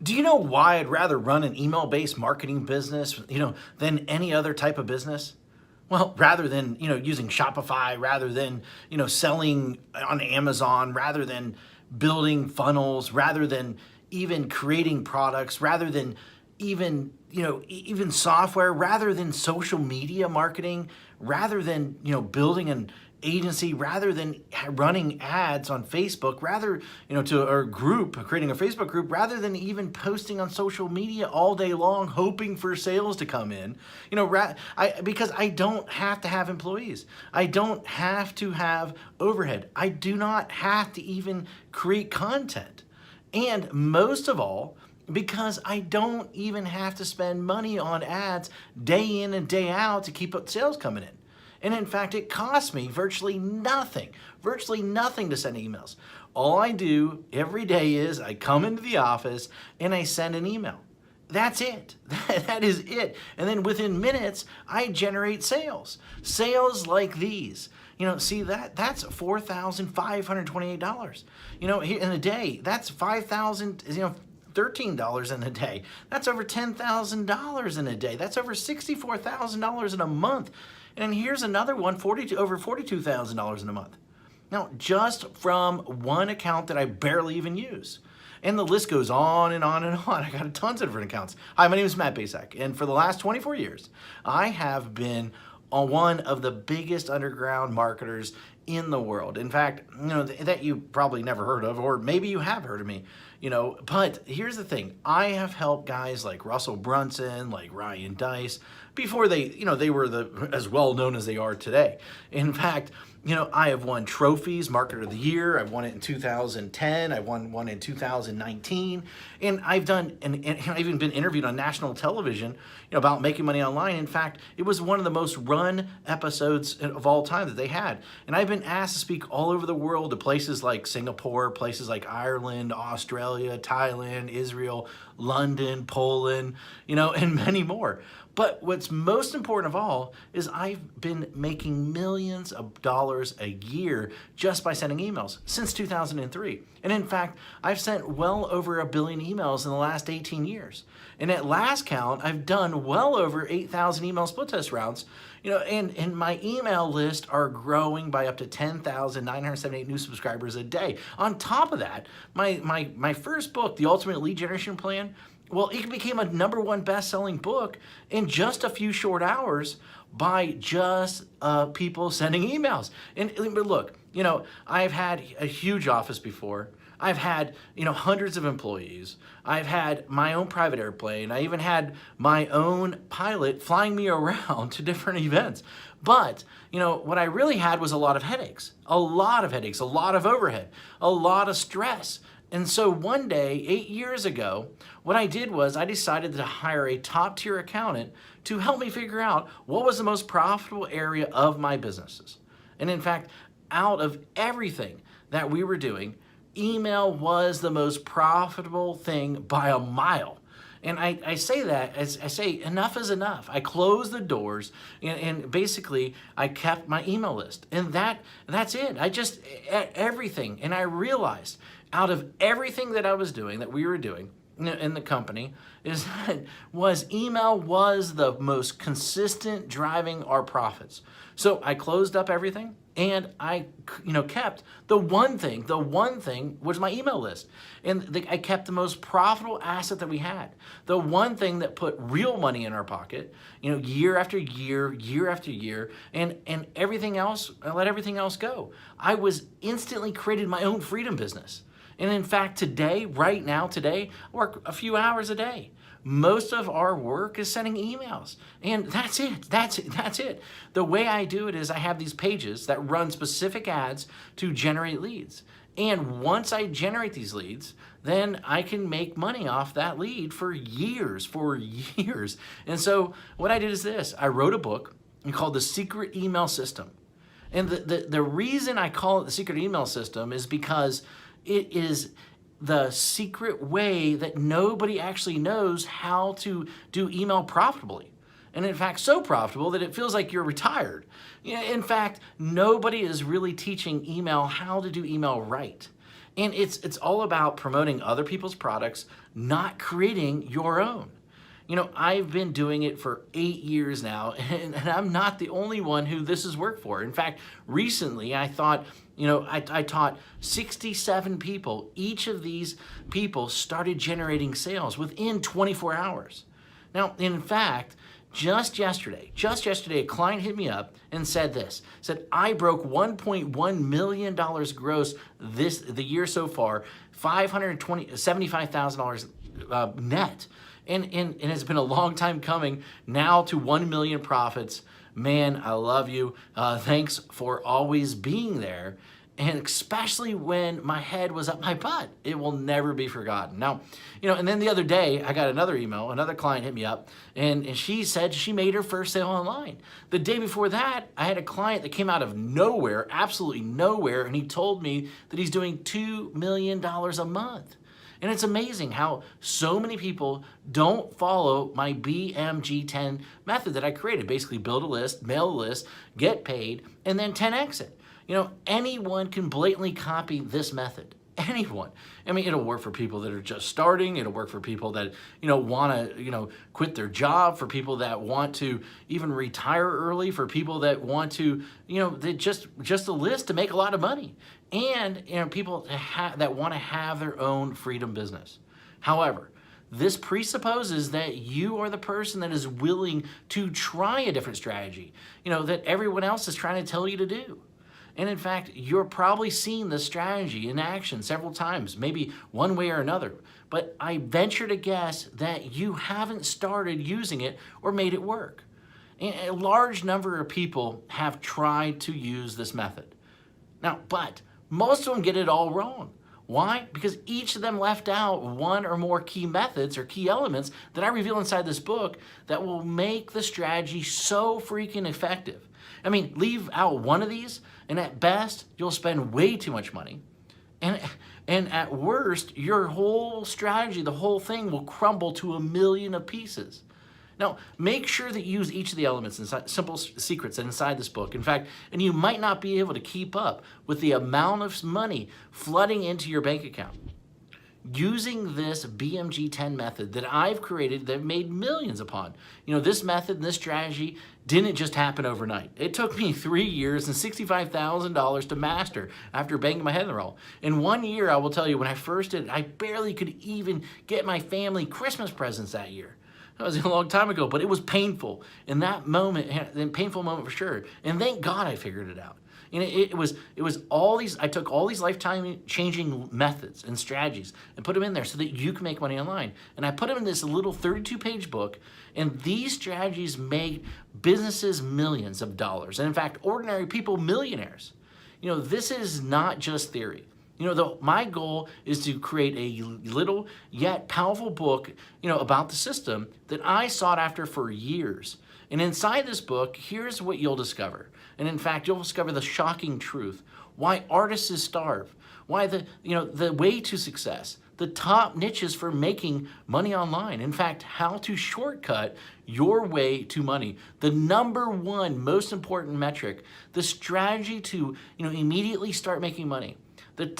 Do you know why I'd rather run an email-based marketing business, than any other type of business? Well, rather than, using Shopify, rather than, selling on Amazon, rather than building funnels, rather than even creating products, rather than even software, rather than social media marketing, rather than, building an agency, rather than running ads on Facebook, rather, to our group, creating a Facebook group, rather than even posting on social media all day long, hoping for sales to come in, because I don't have to have employees. I don't have to have overhead. I do not have to even create content. And most of all, because I don't even have to spend money on ads day in and day out to keep sales coming in. And in fact, it costs me virtually nothing to send emails. All I do every day is I come into the office and I send an email. That's it. That is it. And then within minutes, I generate sales. Sales like these. See that's $4,528. In a day, that's $5,000, $13 in a day. That's over $10,000 in a day. That's over $64,000 in a month. And here's another one, over $42,000 in a month. Now, just from one account that I barely even use. And the list goes on and on and on. I got tons of different accounts. Hi, my name is Matt Basak, and for the last 24 years, I have been one of the biggest underground marketers in the world. In fact, that you probably never heard of, or maybe you have heard of me, but here's the thing. I have helped guys like Russell Brunson, like Ryan Dice, before they were as well known as they are today. In fact, I have won trophies, Marketer of the Year. I've won it in 2010. I won one in 2019. And I've even been interviewed on national television, about making money online. In fact, it was one of the most run episodes of all time that they had. And I've been asked to speak all over the world to places like Singapore, places like Ireland, Australia, Thailand, Israel, London, Poland, and many more. But what's most important of all is I've been making millions of dollars a year just by sending emails since 2003. And in fact, I've sent well over 1 billion emails in the last 18 years. And at last count, I've done well over 8,000 email split test rounds. And my email list are growing by up to 10,978 new subscribers a day. On top of that, my first book, The Ultimate Lead Generation Plan, well, it became a #1 best-selling book in just a few short hours by just people sending emails. But look, I've had a huge office before. I've had, hundreds of employees. I've had my own private airplane. I even had my own pilot flying me around to different events. But, what I really had was a lot of headaches, a lot of overhead, a lot of stress. And so one day, 8 years ago, what I did was I decided to hire a top-tier accountant to help me figure out what was the most profitable area of my businesses. And in fact, out of everything that we were doing, email was the most profitable thing by a mile. And I say that, as I say, enough is enough. I closed the doors and basically I kept my email list. And that's it. I just, everything. And I realized out of everything that I was doing, that we were doing in the company, email was the most consistent driving our profits. So I closed up everything and I kept the one thing was my email list. And I kept the most profitable asset that we had. The one thing that put real money in our pocket, year after year, year after year, and everything else, I let everything else go. I was instantly created my own freedom business. And in fact, right now, I work a few hours a day. Most of our work is sending emails. And that's it. The way I do it is I have these pages that run specific ads to generate leads. And once I generate these leads, then I can make money off that lead for years. And so what I did is this. I wrote a book called The Secret Email System. And the reason I call it The Secret Email System is because it is the secret way that nobody actually knows how to do email profitably. And in fact, so profitable that it feels like you're retired. In fact, nobody is really teaching email how to do email right. And it's all about promoting other people's products, not creating your own. You know, I've been doing it for 8 years now, and I'm not the only one who this has worked for. In fact, recently I thought, I taught 67 people. Each of these people started generating sales within 24 hours. Now, in fact, just yesterday, a client hit me up and said I broke $1.1 million gross the year so far, $75,000 net. And it's been a long time coming now to 1 million profits. Man, I love you. Thanks for always being there. And especially when my head was up my butt, it will never be forgotten. Now, and then the other day I got another email, another client hit me up, and she said she made her first sale online. The day before that, I had a client that came out of nowhere, absolutely nowhere, and he told me that he's doing $2 million a month. And it's amazing how so many people don't follow my BMG10 method that I created. Basically build a list, mail a list, get paid, and then 10x it. Anyone can blatantly copy this method. Anyone. I mean, it'll work for people that are just starting. It'll work for people that, want to, quit their job, for people that want to even retire early, for people that want to, they just a list to make a lot of money. And, people that want to have their own freedom business. However, this presupposes that you are the person that is willing to try a different strategy, that everyone else is trying to tell you to do. And in fact, you're probably seen this strategy in action several times, maybe one way or another. But I venture to guess that you haven't started using it or made it work. And a large number of people have tried to use this method. Now, but most of them get it all wrong. Why? Because each of them left out one or more key methods or key elements that I reveal inside this book that will make the strategy so freaking effective. I mean, leave out one of these, and at best, you'll spend way too much money. And at worst, your whole strategy, the whole thing will crumble to a million of pieces. Now, make sure that you use each of the elements inside, simple secrets inside this book. In fact, and you might not be able to keep up with the amount of money flooding into your bank account. Using this BMG10 method that I've created that I've made millions upon. This method and this strategy didn't just happen overnight. It took me 3 years and $65,000 to master after banging my head in the wall. In 1 year, I will tell you, when I first did it, I barely could even get my family Christmas presents that year. That was a long time ago, but it was painful. In that moment, a painful moment for sure. And thank God I figured it out. And it was all these, I took all these lifetime changing methods and strategies and put them in there so that you can make money online. And I put them in this little 32-page book, and these strategies make businesses millions of dollars. And in fact, ordinary people millionaires. This is not just theory. My goal is to create a little yet powerful book, about the system that I sought after for years. And inside this book, here's what you'll discover. And in fact, you'll discover the shocking truth. Why artists starve. Why the way to success. The top niches for making money online. In fact, how to shortcut your way to money. The #1 most important metric. The strategy to immediately start making money.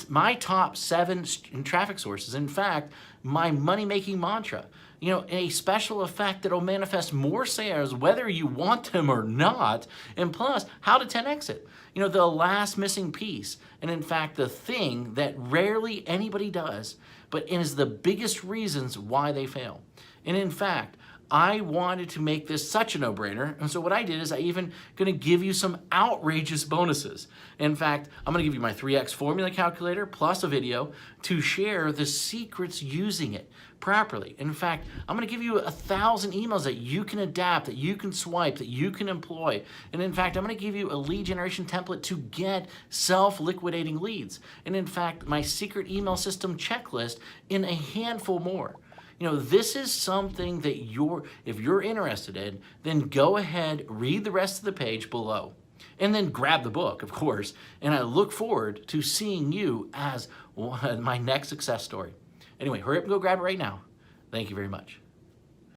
My top 7 traffic sources. In fact, my money-making mantra. A special effect that'll manifest more sales whether you want them or not, and plus, how to 10x it. The last missing piece, and in fact, the thing that rarely anybody does, but is the biggest reasons why they fail. And in fact, I wanted to make this such a no-brainer, and so what I did is I even gonna give you some outrageous bonuses. In fact, I'm gonna give you my 3x formula calculator plus a video to share the secrets using it properly. In fact, I'm gonna give you 1,000 emails that you can adapt, that you can swipe, that you can employ. And in fact, I'm gonna give you a lead generation template to get self-liquidating leads. And in fact, my secret email system checklist in a handful more. This is something that if you're interested in, then go ahead, read the rest of the page below, and then grab the book, of course. And I look forward to seeing you as my next success story. Anyway, hurry up and go grab it right now. Thank you very much.